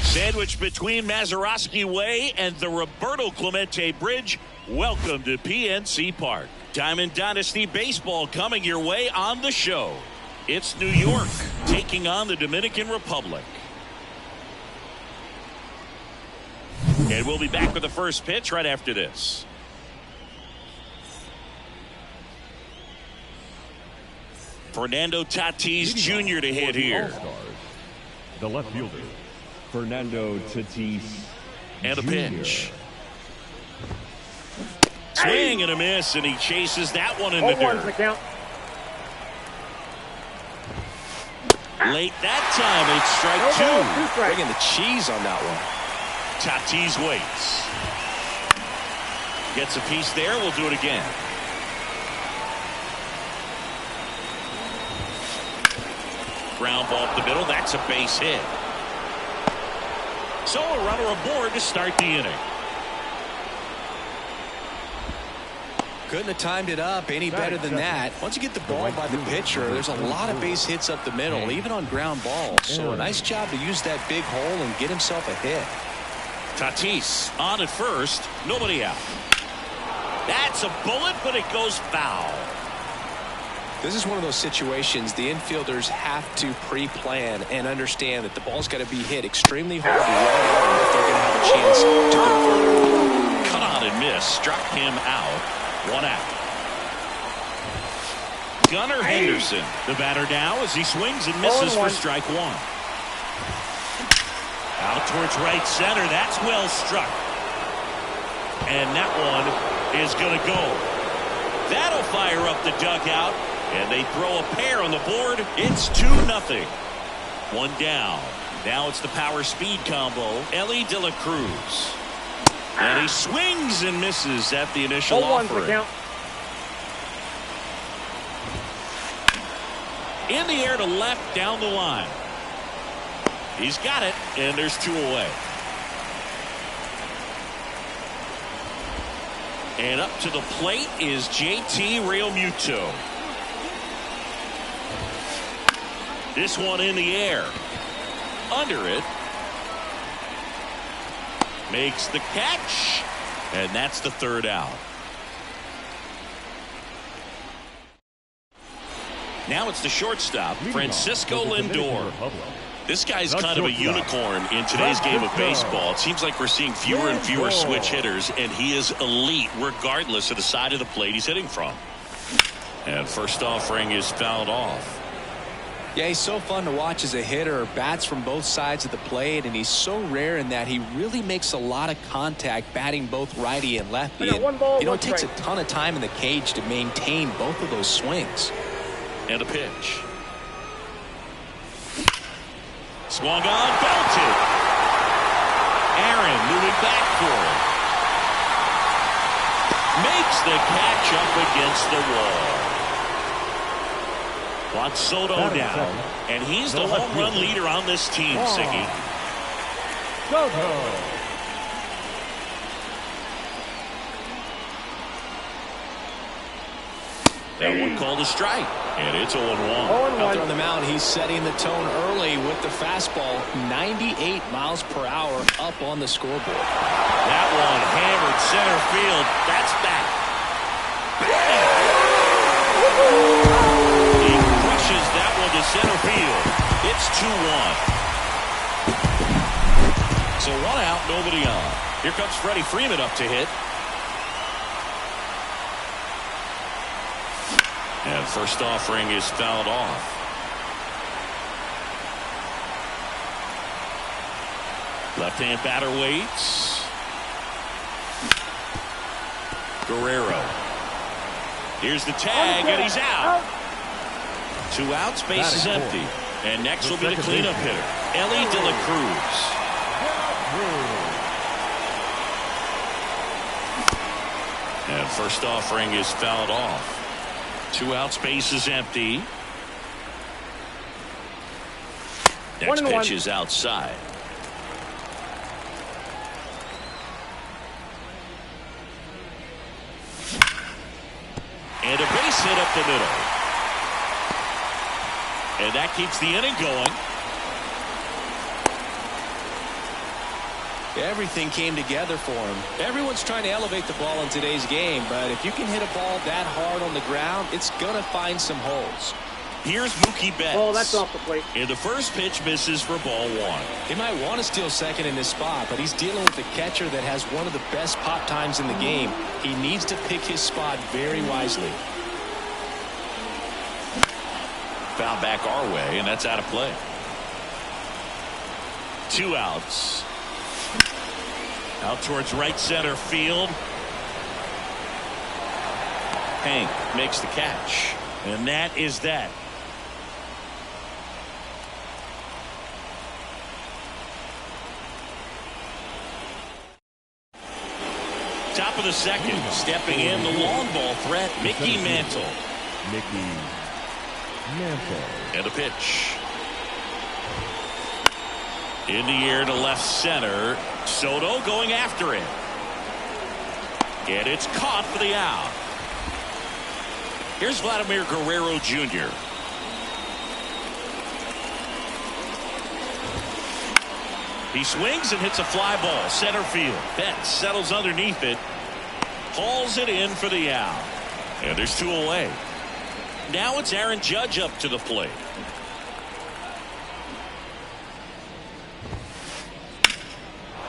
Sandwiched between Mazeroski Way and the Roberto Clemente Bridge, welcome to PNC Park. Diamond Dynasty Baseball coming your way on the show. It's New York taking on the Dominican Republic. And we'll be back with the first pitch right after this. Fernando Tatis Jr. to hit here. The left fielder, Fernando Tatis and a Jr. pinch. Swing and a miss, and he chases that one in the dirt. Late that time, it's strike two. Bringing the cheese on that one. Tatis waits. Gets a piece there. We'll do it again. Ground ball up the middle. That's a base hit. So a runner aboard to start the inning. Couldn't have timed it up any better than that. Once you get the ball by the pitcher, there's a lot of base hits up the middle, even on ground balls. So a nice job to use that big hole and get himself a hit. Tatis on at first, nobody out. That's a bullet, but it goes foul. This is one of those situations the infielders have to pre-plan and understand that the ball's got to be hit extremely hard to run out if they're going to have a chance to convert. Cut on and miss, struck him out. One out. Gunnar Henderson, the batter now as he swings and misses for strike one. Out towards right center. That's well struck. And that one is going to go. That'll fire up the dugout. And they throw a pair on the board. It's 2-0. One down. Now it's the power speed combo. Ellie De La Cruz. And he swings and misses at the initial offering. In the air to left down the line. He's got it, and there's two away. And up to the plate is JT Realmuto. This one in the air. Under it. Makes the catch. And that's the third out. Now it's the shortstop, Francisco Lindor. This guy's kind of a unicorn in today's game of baseball. It seems like we're seeing fewer and fewer switch hitters, and he is elite regardless of the side of the plate he's hitting from. And first offering is fouled off. Yeah, he's so fun to watch as a hitter. Bats from both sides of the plate, and he's so rare in that he really makes a lot of contact batting both righty and lefty. And, it takes a ton of time in the cage to maintain both of those swings. And a pitch. Swung on, belted. Aaron moving back for it. Makes the catch up against the wall. Juan Soto down, and he's the home run leader on this team, Siggy. Soto. That one called a strike, and it's 0-1. Out there on the mound, he's setting the tone early with the fastball, 98 miles per hour up on the scoreboard. That one hammered center field. That's back. He crushes that one to center field. It's 2-1. So 1 out, nobody on. Here comes Freddie Freeman up to hit. And first offering is fouled off. Left-hand batter waits. Guerrero. Here's the tag, and he's out. 2 outs, base is empty. And next will be the cleanup hitter, Ellie De La Cruz. And first offering is fouled off. 2 outs, base is empty. Next pitch is outside. And a base hit up the middle. And that keeps the inning going. Everything came together for him. Everyone's trying to elevate the ball in today's game, but if you can hit a ball that hard on the ground, it's going to find some holes. Here's Mookie Betts. Oh, that's off the plate. And the first pitch misses for ball 1. He might want to steal second in this spot, but he's dealing with a catcher that has one of the best pop times in the game. He needs to pick his spot very wisely. Foul back our way, and that's out of play. 2 outs. Out towards right center field. Hank makes the catch. And that is that. Top of the second. Stepping in the long ball threat, Mickey Mantle. And a pitch. In the air to left center. Soto going after it. And it's caught for the out. Here's Vladimir Guerrero Jr. He swings and hits a fly ball center field. Betts settles underneath it. Hauls it in for the out. And there's 2 away. Now it's Aaron Judge up to the plate.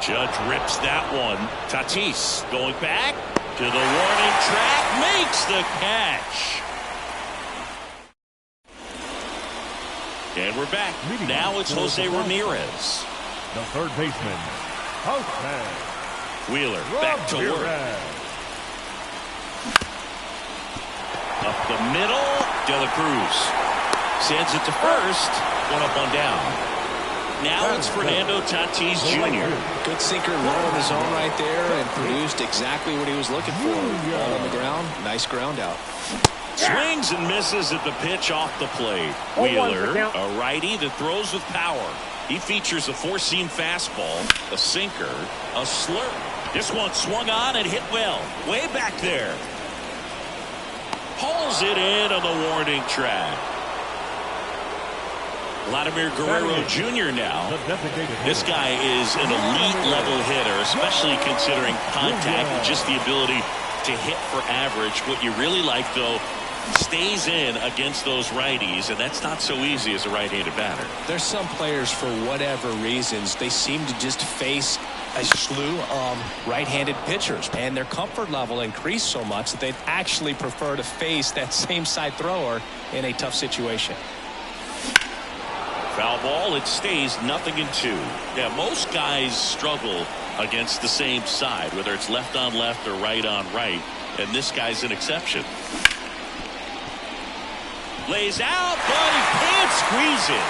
Judge rips that one. Tatis going back to the warning track, makes the catch. And we're back. Now it's Jose Ramirez. The third baseman, Jose Wheeler back to work. Up the middle, De La Cruz sends it to first. 1 up, 1 down. Now it's Fernando Tatis Jr. Good sinker low on his own right there and produced exactly what he was looking for. Ball on the ground, nice ground out. Swings and misses at the pitch off the plate. Wheeler, a righty that throws with power. He features a 4-seam fastball, a sinker, a slurp. This one swung on and hit well. Way back there. Hauls it in on the warning track. Vladimir Guerrero Jr. now. This guy is an elite level hitter, especially considering contact and just the ability to hit for average. What you really like, though, stays in against those righties, and that's not so easy as a right-handed batter. There's some players, for whatever reasons, they seem to just face a slew of right-handed pitchers, and their comfort level increased so much that they'd actually prefer to face that same side thrower in a tough situation. Foul ball, it stays 0-2. Yeah, most guys struggle against the same side, whether it's left on left or right on right, and this guy's an exception. Lays out, but he can't squeeze it.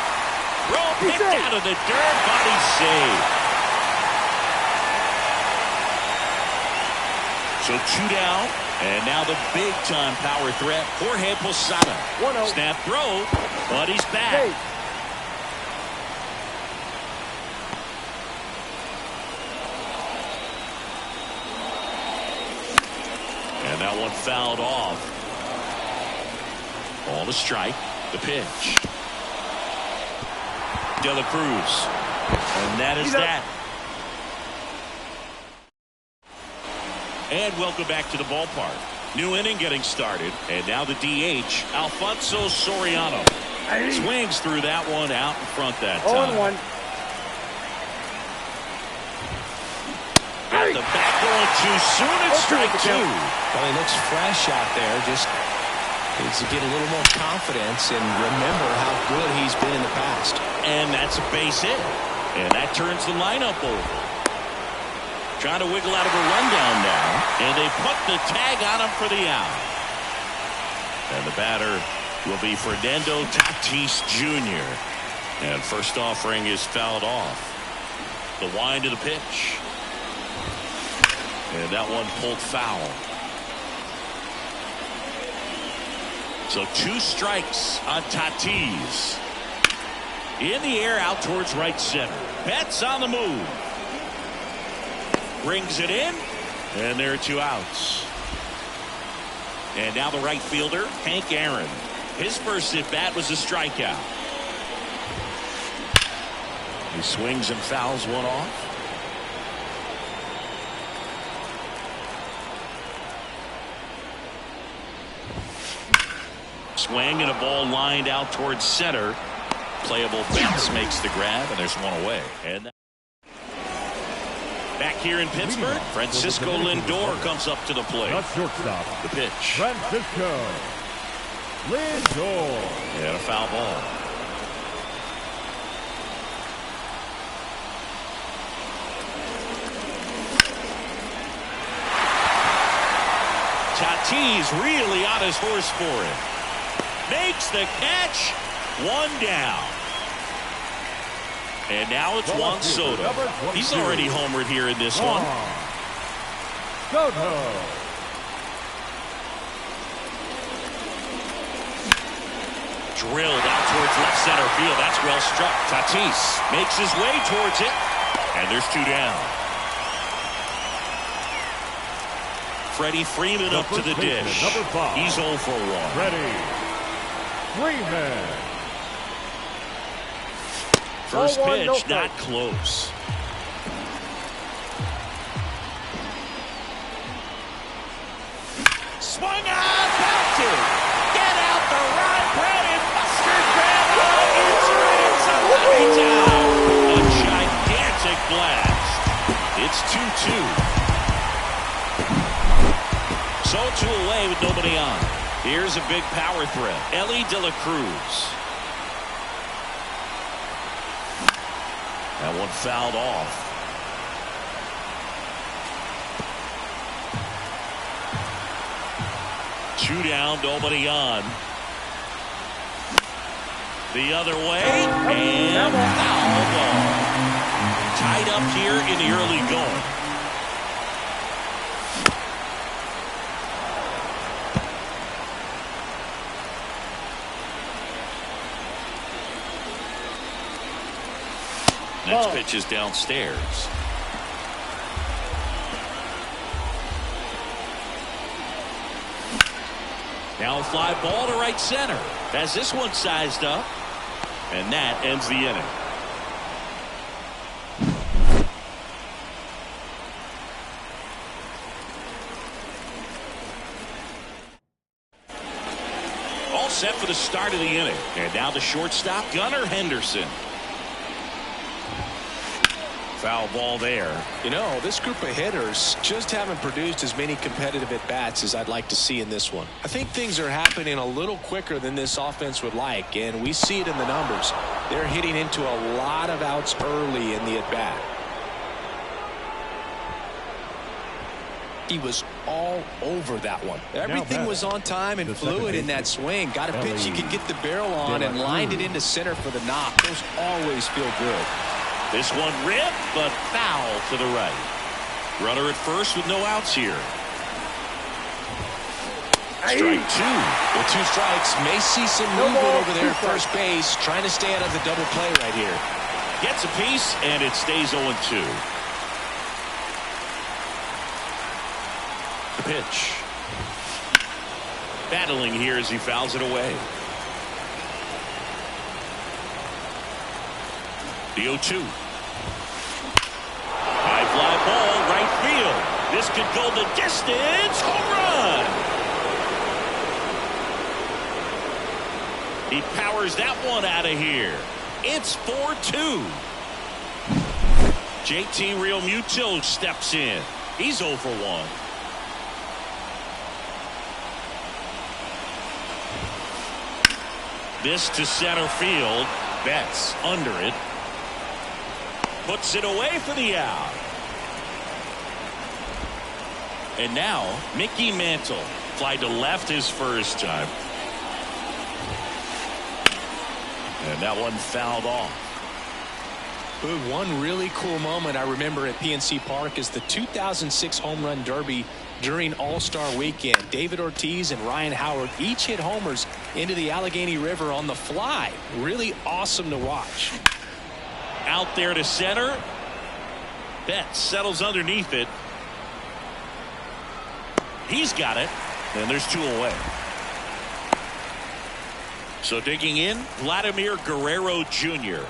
Throw picked out of the dirt, but he's saved. So 2 down, And now the big-time power threat, Jorge Posada. Snap throw, but he's back. And that one fouled off. Ball to strike. The pitch. De La Cruz. And that is that. And welcome back to the ballpark. New inning getting started. And now the DH, Alfonso Soriano. Swings through that one out in front that time. 0-1. Got the back going too soon and strike two. Well, he looks fresh out there. Just needs to get a little more confidence and remember how good he's been in the past. And that's a base hit. And that turns the lineup over. Trying to wiggle out of a rundown now. And they put the tag on him for the out. And the batter will be Fernando Tatis Jr. And first offering is fouled off. The wind of the pitch. And that one pulled foul. So 2 strikes on Tatis. In the air out towards right center. Betts on the move. Brings it in. And there are 2 outs. And now the right fielder, Hank Aaron. His first at bat was a strikeout. He swings and fouls one off. Swing and a ball lined out towards center. Playable Betts makes the grab, and there's one away. And back here in Pittsburgh, Francisco Lindor comes up to the plate. The shortstop, The pitch. Francisco Lindor. And a foul ball. Tatis really on his horse for it. Makes the catch. 1 down. And now it's Juan Soto. He's already homered here in this one. Soto. Drilled out towards left center field. That's well struck. Tatis makes his way towards it. And there's 2 down. Freddie Freeman up to the dish. Number 5. He's 0 for 1. Freddie Freeman. First pitch, not close. Swung on, belted. Get out the run, Brad and Buster grab one. It's right down. A gigantic blast. It's 2-2. So 2 away with nobody on. Here's a big power threat. Ellie De La Cruz. That one fouled off. Two down, nobody on. The other way, and foul ball. Tied up here in the early going. Next pitch is downstairs. Now a fly ball to right center. Has this one sized up. And that ends the inning. All set for the start of the inning. And now the shortstop, Gunnar Henderson. Foul ball there. You know, this group of hitters just haven't produced as many competitive at-bats as I'd like to see in this one. I think things are happening a little quicker than this offense would like, and we see it in the numbers. They're hitting into a lot of outs early in the at-bat. He was all over that one. Everything was on time and fluid in that swing. Got a pitch he could get the barrel on and lined it into center for the knock. Those always feel good. This one ripped, but foul to the right. Runner at first with no outs here. Strike two. With 2 strikes, may see some movement over there at first base, trying to stay out of the double play right here. Gets a piece, and it stays 0-2. The pitch. Battling here as he fouls it away. The 0-2. High fly ball, right field. This could go the distance. Home run. He powers that one out of here. It's 4-2. JT Realmuto steps in. He's 0 for 1. This to center field. Betts under it. Puts it away for the out. And now Mickey Mantle. Fly to left his first time. And that one fouled off. One really cool moment I remember at PNC Park is the 2006 Home Run Derby during All-Star Weekend. David Ortiz and Ryan Howard each hit homers into the Allegheny River on the fly. Really awesome to watch. Out there to center. Betts settles underneath it. He's got it. And there's 2 away. So digging in, Vladimir Guerrero Jr.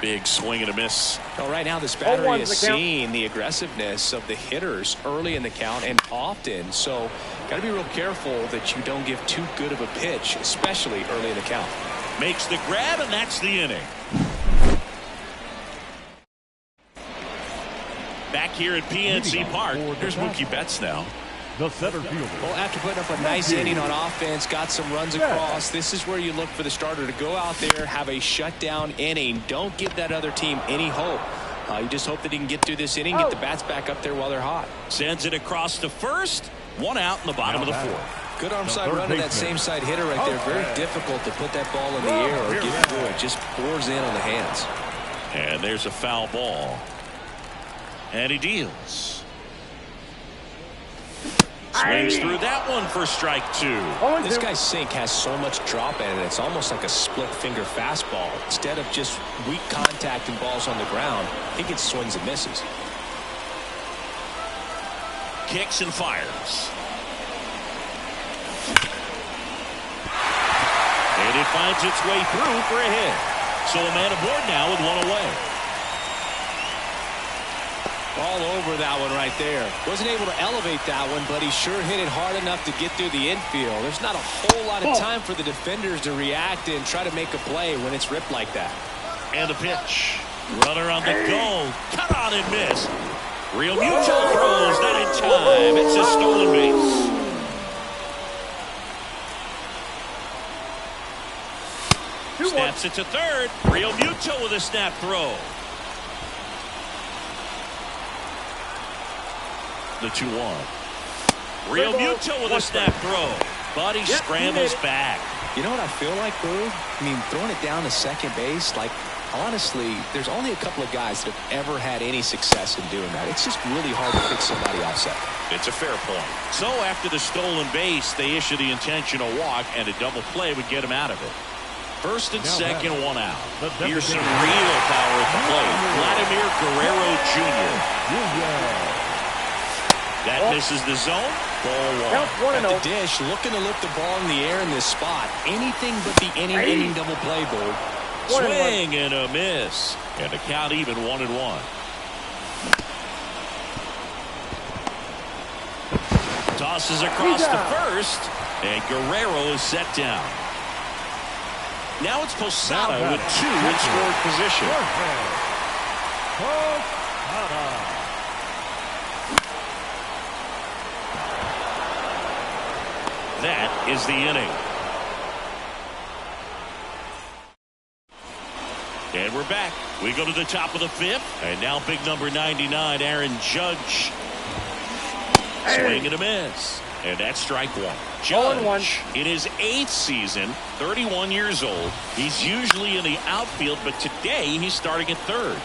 Big swing and a miss. Well, right now this battery is seeing the aggressiveness of the hitters early in the count and often. So got to be real careful that you don't give too good of a pitch, especially early in the count. Makes the grab, and that's the inning. Back here at PNC Park, here's Mookie Betts now. The center fielder. Well, after putting up a nice inning on offense, got some runs across, this is where you look for the starter to go out there, have a shutdown inning. Don't give that other team any hope. You just hope that he can get through this inning, get the bats back up there while they're hot. Sends it across to first. 1 out in the bottom of the 4th. Good arm side run to that same side hitter right there. Very difficult to put that ball in the air or get through it. Just pours in on the hands. And there's a foul ball. And he deals. Swings through that one for strike 2. This guy's sink has so much drop in it. It's almost like a split finger fastball. Instead of just weak contact and balls on the ground, he gets swings and misses. Kicks and fires. And it finds its way through for a hit. So a man aboard now with 1 away. All over that one right there. Wasn't able to elevate that one, but he sure hit it hard enough to get through the infield. There's not a whole lot of time for the defenders to react and try to make a play when it's ripped like that. And the pitch. Runner on the go. Cut on and miss. Realmuto throws not in time. It's a stolen base. Snaps it to third. Realmuto with a snap throw. The 2-1. Realmuto with a snap throw. But he scrambles back. You know what I feel like, Boo? I mean, throwing it down to second base, like, honestly, there's only a couple of guys that have ever had any success in doing that. It's just really hard to pick somebody off second. It's a fair point. So after the stolen base, they issue the intentional walk, and a double play would get him out of it. First and second, 1 out. Here's some real power at the plate. Vladimir Guerrero Jr. That misses the zone. Ball 1. At the dish, looking to lift the ball in the air in this spot. Anything but the inning double play, Boo. Swing and a miss. And the count even 1-1. Tosses across to first. And Guerrero is set down. Now it's Posada with 2 in scored position. That is the inning. And we're back. We go to the top of the 5th. And now big number 99, Aaron Judge. Swing and a miss. And that's strike 1. Judge, in his 8th season, 31 years old. He's usually in the outfield, but today he's starting at third.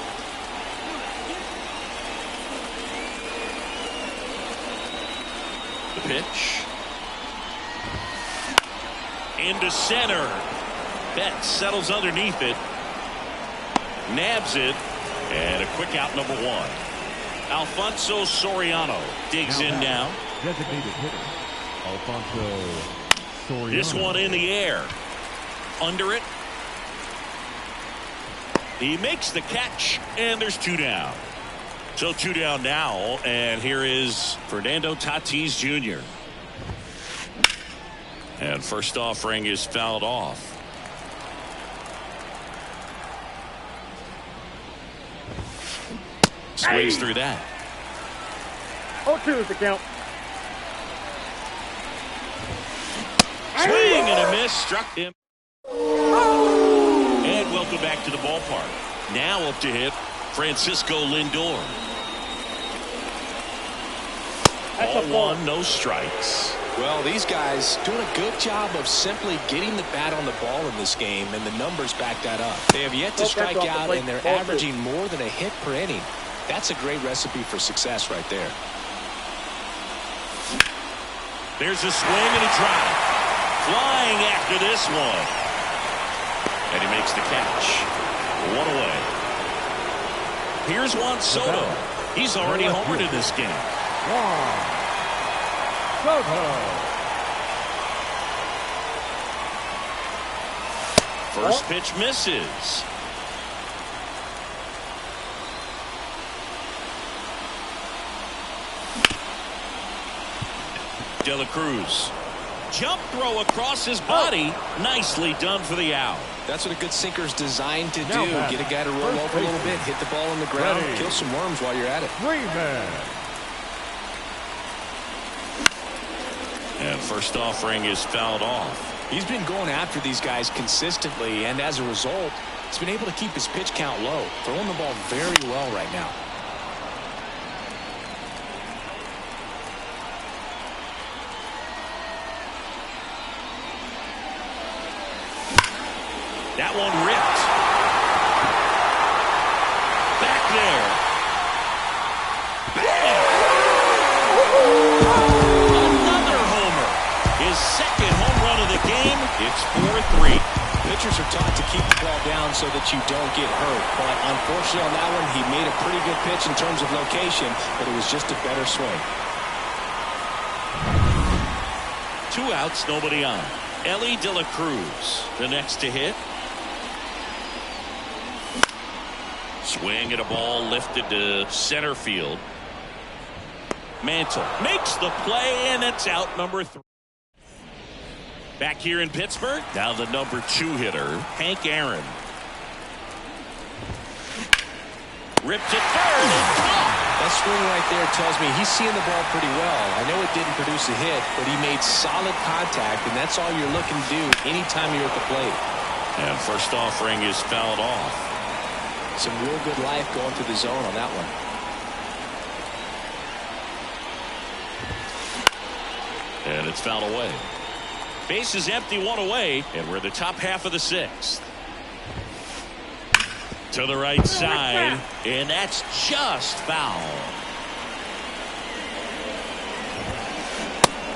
The pitch. Into center. Betts settles underneath it. Nabs it. And a quick out, number one. Alfonso Soriano digs in now. Designated hitter, Alfonso Soriano. This one in the air. Under it. He makes the catch, and there's two down. So two down now, and here is Fernando Tatis Jr. And first offering is fouled off. Swings through that. 0-2 is the count. Swing and a miss. Struck him. And welcome back to the ballpark. Now up to hit Francisco Lindor. Ball one, no strikes. Well, these guys doing a good job of simply getting the bat on the ball in this game, and the numbers back that up. They have yet to strike out, and they're averaging more than a hit per inning. That's a great recipe for success right there. There's a swing and a drive. Flying after this one. And he makes the catch. One away. Here's Juan Soto. He's already homered in this game. Soto. First pitch misses. De La Cruz. Jump throw across his body. Nicely done for the out. That's what a good sinker's designed to do. Get a guy to roll over a little bit, hit the ball on the ground, kill some worms while you're at it. Freeman. And first offering is fouled off. He's been going after these guys consistently, and as a result, he's been able to keep his pitch count low, throwing the ball very well right now. That one ripped. Back there. Another homer. His second home run of the game. It's 4-3. Pitchers are taught to keep the ball down so that you don't get hurt. But unfortunately on that one, he made a pretty good pitch in terms of location, but it was just a better swing. 2 outs, nobody on. Ellie De La Cruz, the next to hit. Swing at a ball lifted to center field. Mantle makes the play, and it's out, number 3. Back here in Pittsburgh, now the number 2 hitter, Hank Aaron. Ripped it third. That swing right there tells me he's seeing the ball pretty well. I know it didn't produce a hit, but he made solid contact, and that's all you're looking to do anytime you're at the plate. And first offering is fouled off. Some real good life going through the zone on that one. And it's fouled away. Base is empty, 1 away, and we're in the top half of the 6th. To the right side, and that's just foul.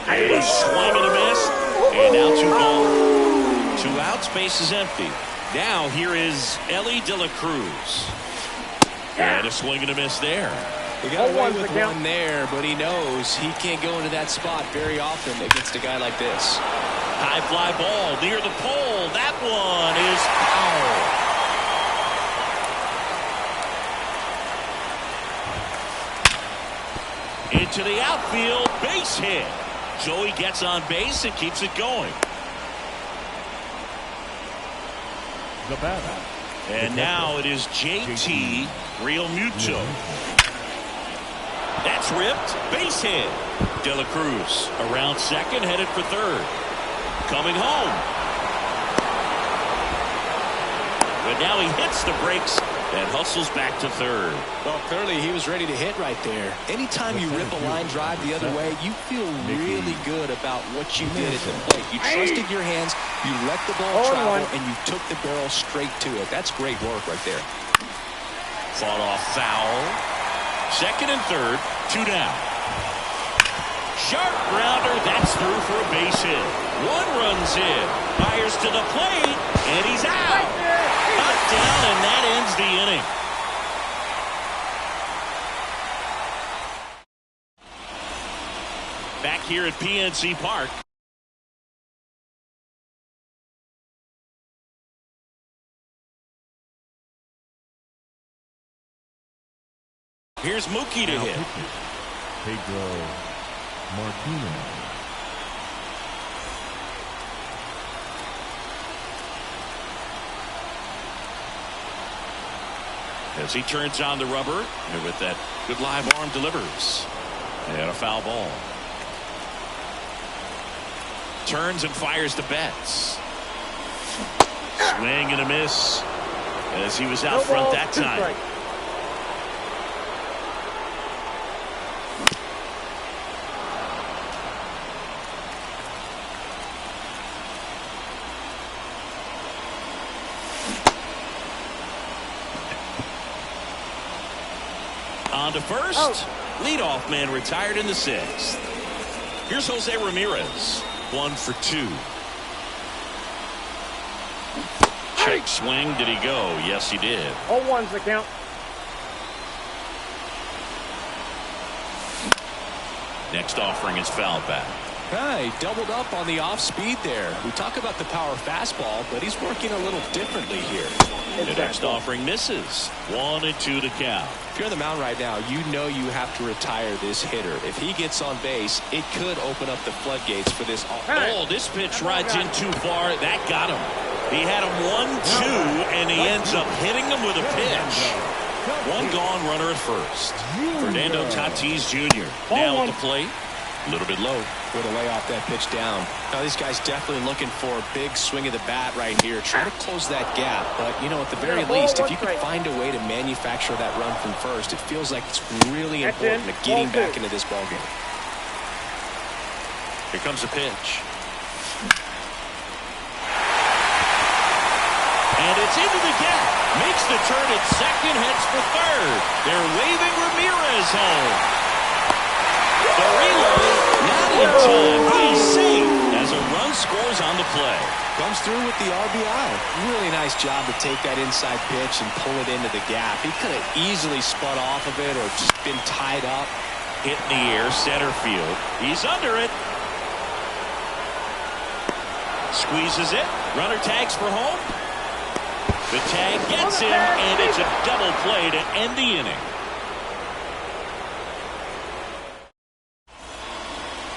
And a swing and a miss, and now 2 gone. 2 outs, base is empty. Now here is Ellie De La Cruz. And a swing and a miss there. He got away with one there, but he knows he can't go into that spot very often against a guy like this. High fly ball near the pole. That one is foul. Into the outfield, base hit. Joey gets on base and keeps it going. The batter. And now it is JT Realmuto. That's ripped. Base hit. De La Cruz around second, headed for third. Coming home. But now he hits the brakes and hustles back to third. Well, clearly he was ready to hit right there. Anytime you rip a line drive the other way, you feel really good about what you did at the plate. You trusted your hands, you let the ball travel, and you took the barrel straight to it. That's great work right there. Fought off foul. Second and third, 2 down. Sharp grounder. That's through for a base hit. One runs in. Fires to the plate. And he's out. Cut down, and that ends the inning. Back here at PNC Park. Here's Mookie to hit. Pedro Martinez. As he turns on the rubber, and with that good live arm delivers. And a foul ball. Turns and fires the bats. Swing and a miss as he was out front that time. On to first. Leadoff man retired in the 6th. Here's Jose Ramirez. 1 for 2. Check swing. Did he go? Yes, he did. 0-1's the count. Next offering is foul back. He doubled up on the off speed there. We talk about the power fastball, but he's working a little differently here. The next offering misses. 1-2 to count. If you're on the mound right now, you know you have to retire this hitter. If he gets on base, it could open up the floodgates for this. Oh, this pitch rides in too far. That got him. He had him 1-2, and he ends up hitting him with a pitch. One gone, runner at first. Fernando Tatis Jr. now at the plate. A little bit low. Way to lay off that pitch down. Now these guys definitely looking for a big swing of the bat right here. Try to close that gap. But, you know, at the very least, if you can find a way to manufacture that run from first, it feels like it's really important to getting back into this ballgame. Here comes a pitch. And it's into the gap. Makes the turn at second, heads for third. They're waving Ramirez home. The reload, not in time. He's safe as a run scores on the play. Comes through with the RBI. Really nice job to take that inside pitch and pull it into the gap. He could have easily spun off of it or just been tied up. Hit in the air, center field. He's under it. Squeezes it. Runner tags for home. The tag gets him, and it's a double play to end the inning.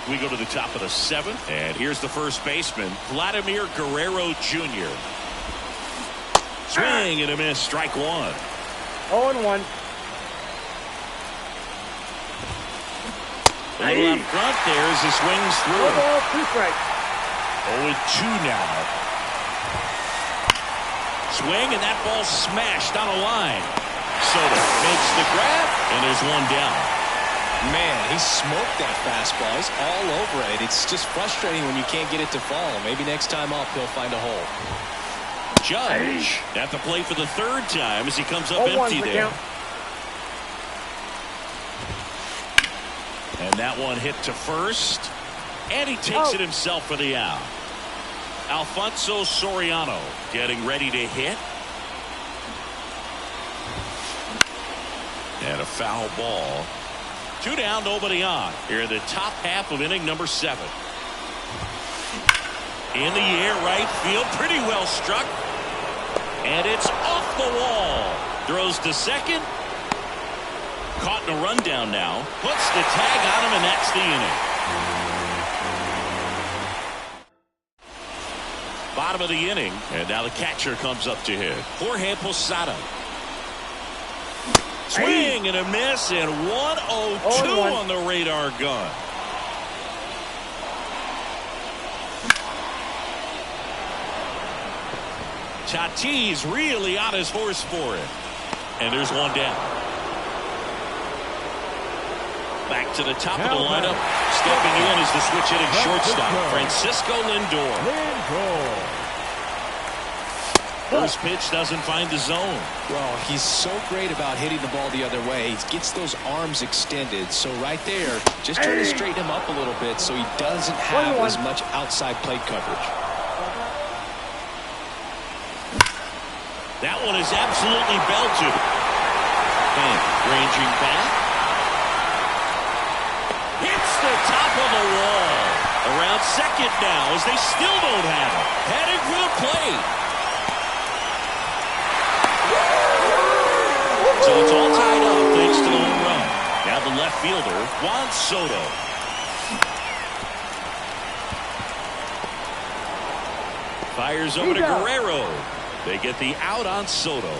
We go to the top of the 7th, and here's the first baseman, Vladimir Guerrero Jr. Swing and a miss, strike 1. 0-1. A little out front there as he swings through. 2 strikes. 0-2 now. Swing, and that ball smashed on a line. Soto makes the grab, and there's one down. Man, he smoked that fastball. He's all over it. It's just frustrating when you can't get it to fall. Maybe next time up he'll find a hole. Judge at the plate for the 3rd time as he comes up empty there. And that one hit to first. And he takes it himself for the out. Alfonso Soriano getting ready to hit. And a foul ball. 2 down, nobody on. Here in the top half of inning number 7. In the air, right field, pretty well struck. And it's off the wall. Throws to second. Caught in a rundown now. Puts the tag on him, and that's the inning. Bottom of the inning, and now the catcher comes up to hit. Jorge Posada. Swing and a miss, and 1-0-2 on the radar gun. Tatis really on his horse for it. And there's one down. Back to the top of the lineup. Stepping in is the switch hitting shortstop, Francisco Lindor. First pitch doesn't find the zone. Well, he's so great about hitting the ball the other way. He gets those arms extended. So right there, just trying to straighten him up a little bit so he doesn't have as much outside plate coverage. That one is absolutely belted. And ranging back. Hits the top of the wall. Around second now as they still don't have it. Heading for the plate. So it's all tied up thanks to the home run. Now the left fielder, Juan Soto. Fires over to Guerrero. They get the out on Soto.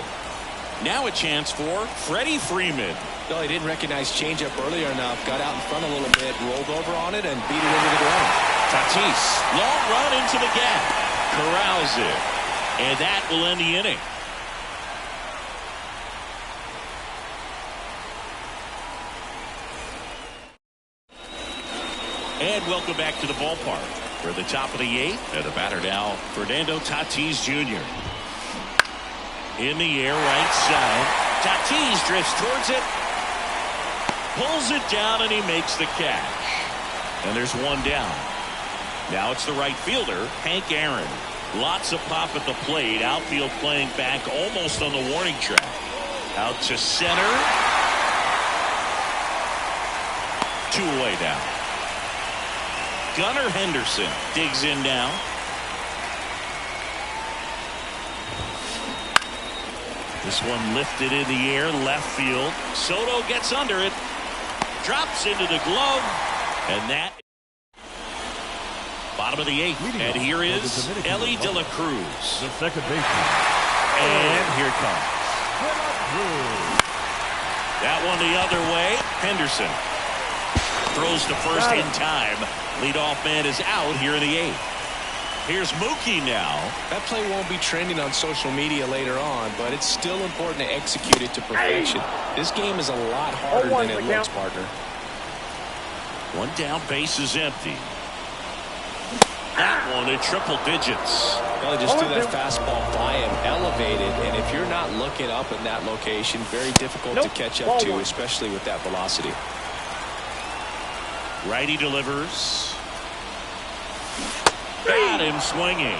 Now a chance for Freddie Freeman. No, he didn't recognize changeup earlier enough. Got out in front a little bit, rolled over on it, and beat it into the ground. Tatis, long run into the gap. Corrals it. And that will end the inning. And welcome back to the ballpark. For the top of the eighth, and the batter now, Fernando Tatis Jr. In the air, right side. Tatis drifts towards it. Pulls it down, and he makes the catch. And there's one down. Now it's the right fielder, Hank Aaron. Lots of pop at the plate. Outfield playing back almost on the warning track. Out to center. 2 away now. Gunnar Henderson digs in now. This one lifted in the air, left field. Soto gets under it. Drops into the glove. And that. Bottom of the eighth. And here is Ellie De La Cruz. The second baseman. And here it comes. That one the other way. Henderson throws to first in time. Leadoff man is out here in the eighth. Here's Mookie now. That play won't be trending on social media later on, but it's still important to execute it to perfection. This game is a lot harder than it looks, partner. One down, base is empty. That one in triple digits. Well, they just threw that fastball by him, elevated, and if you're not looking up in that location, very difficult to catch up to, especially with that velocity. Righty delivers. Got him swinging.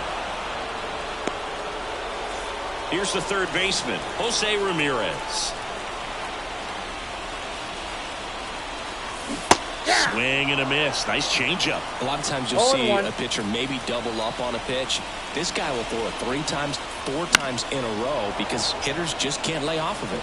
Here's the third baseman, Jose Ramirez. Swing and a miss. Nice changeup. A lot of times you'll see a pitcher maybe double up on a pitch. This guy will throw it 3 times, 4 times in a row because hitters just can't lay off of it.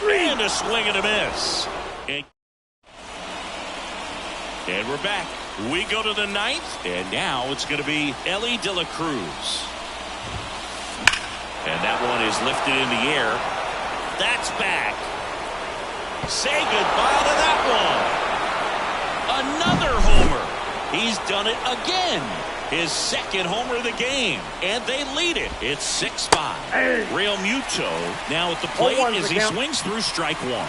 And a swing and a miss. And we're back. We go to the ninth, and now it's going to be Ellie De La Cruz. And that one is lifted in the air. That's back. Say goodbye to that one. Another homer. He's done it again. His second homer of the game, and they lead it. It's 6-5. Real Muto now at the plate as he swings through strike one.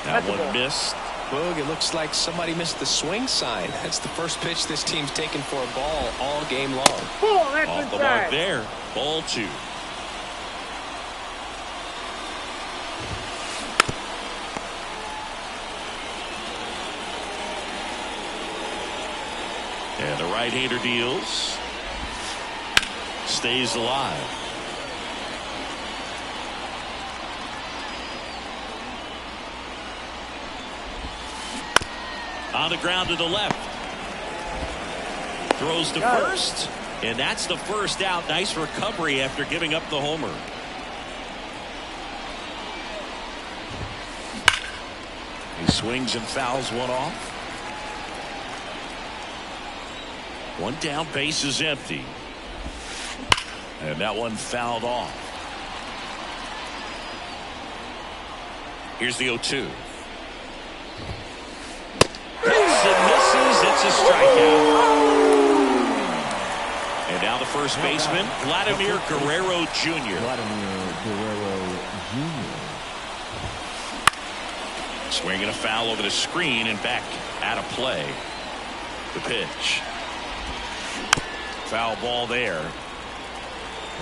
That one missed. Boog, it looks like somebody missed the swing sign. That's the first pitch this team's taken for a ball all game long. Off the mark there. Ball 2. And the right-hander deals. Stays alive. On the ground to the left. Throws to first. And that's the first out. Nice recovery after giving up the homer. He swings and fouls one off. One down, base is empty. And that one fouled off. Here's the 0-2. Hits and misses. It's a strikeout. And And now the first baseman, Vladimir Guerrero Jr. Vladimir Guerrero Jr. Swinging a foul over the screen and back out of play. The pitch. Foul ball there.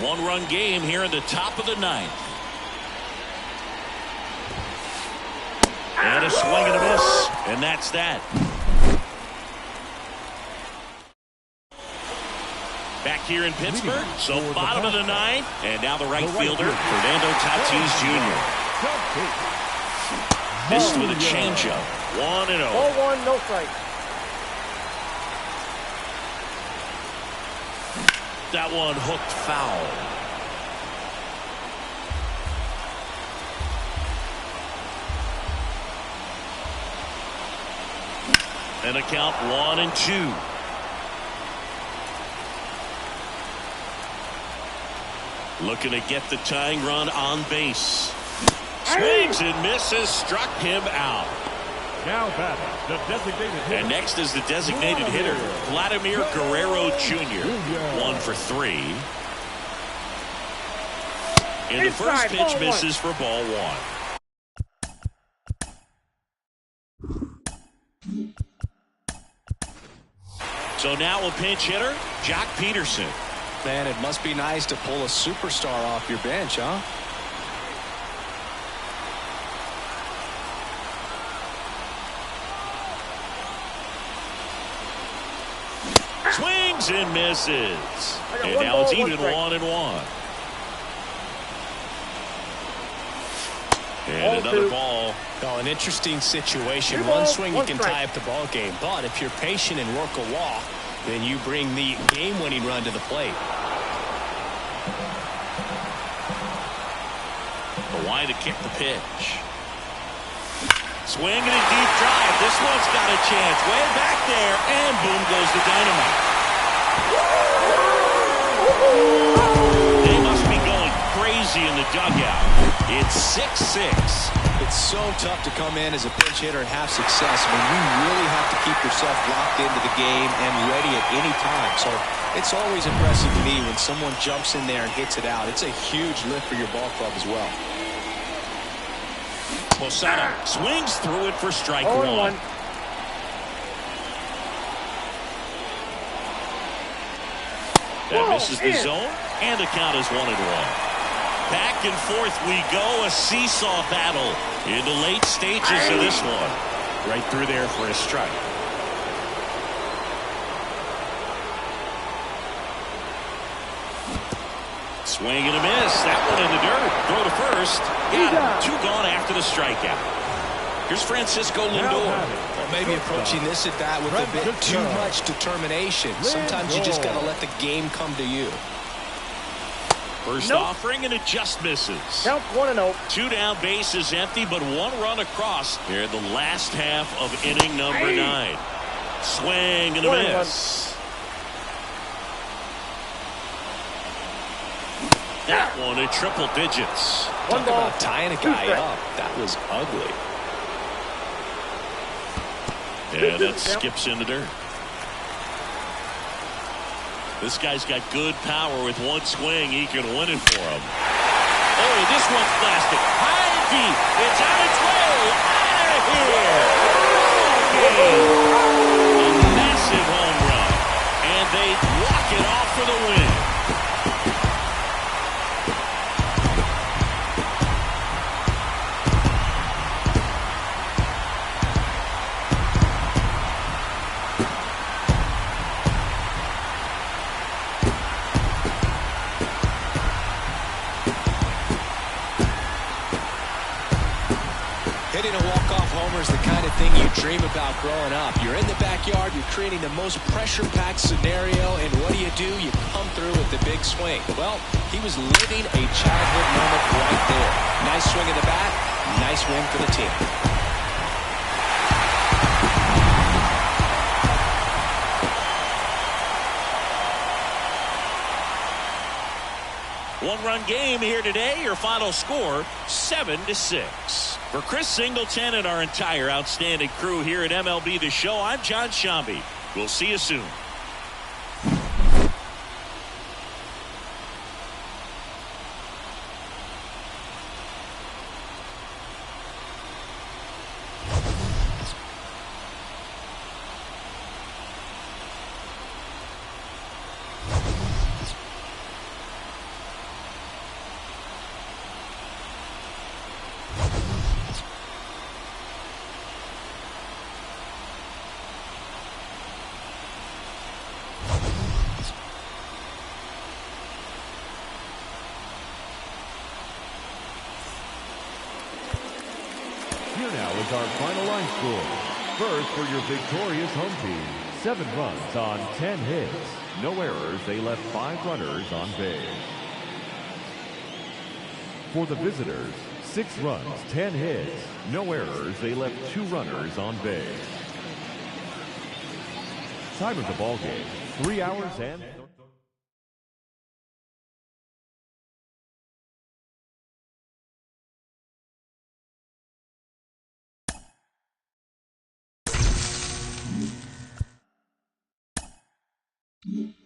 One-run game here in the top of the ninth. And a swing and a miss. And that's that. Back here in Pittsburgh, so bottom of the ninth. And now the right fielder, Fernando Tatis Jr. Missed with a changeup. 1-0. 0-1, no strike. That one hooked foul. And a count 1-2. Looking to get the tying run on base. Swings and misses, struck him out. Now batting, the designated hitter. And next is the designated hitter, Vladimir Guerrero Jr. 1 for 3. And the first pitch misses for ball 1. So now a pinch hitter, Jock Peterson. Man, it must be nice to pull a superstar off your bench, huh? Swings and misses. And now it's even 1-1. And another ball. Oh, an interesting situation. One swing you can tie up the ball game, but if you're patient and work a walk, then you bring the game-winning run to the plate. The line to kick the pitch. Swing and a deep drive. This one's got a chance. Way back there, and boom goes the dynamite. They must be going crazy in the dugout. It's 6-6. It's so tough to come in as a pinch hitter and have success. I mean, you really have to keep yourself locked into the game and ready at any time. So it's always impressive to me when someone jumps in there and hits it out. It's a huge lift for your ball club as well. Posada swings through it for strike 1. That misses the zone, and the count is 1-1. Back and forth we go, a seesaw battle in the late stages of this one. Right through there for a strike. Swing and a miss. That one in the dirt. Throw to first. Got him. 2 gone after the strikeout. Here's Francisco Lindor. Well, maybe approaching this at bat with a bit too much determination. Sometimes you just got to let the game come to you. First offering, and it just misses. Count 1-0. 2 down, base is empty, but 1 run across here in the last half of inning number 9. Swing and a miss. That one in triple digits. Talk about tying a guy up. That was ugly. Yeah, that skips in the dirt. This guy's got good power. With one swing, he can win it for him. Oh, this one's blasted. High and deep. It's on its way. Out of here. A massive home run. And they walk it off for the win. Hitting a walk-off homer is the kind of thing you dream about growing up. You're in the backyard, you're creating the most pressure-packed scenario, and what do? You come through with the big swing. Well, he was living a childhood moment right there. Nice swing of the bat, nice win for the team. One-run game here today. Your final score, 7-6. For Chris Singleton and our entire outstanding crew here at MLB The Show, I'm John Shambi. We'll see you soon. was our final line score. First for your victorious home team, 7 runs on 10 hits. No errors, they left 5 runners on base. For the visitors, 6 runs, 10 hits. No errors, they left 2 runners on base. Time of the ball game, 3 hours and... Mm-hmm.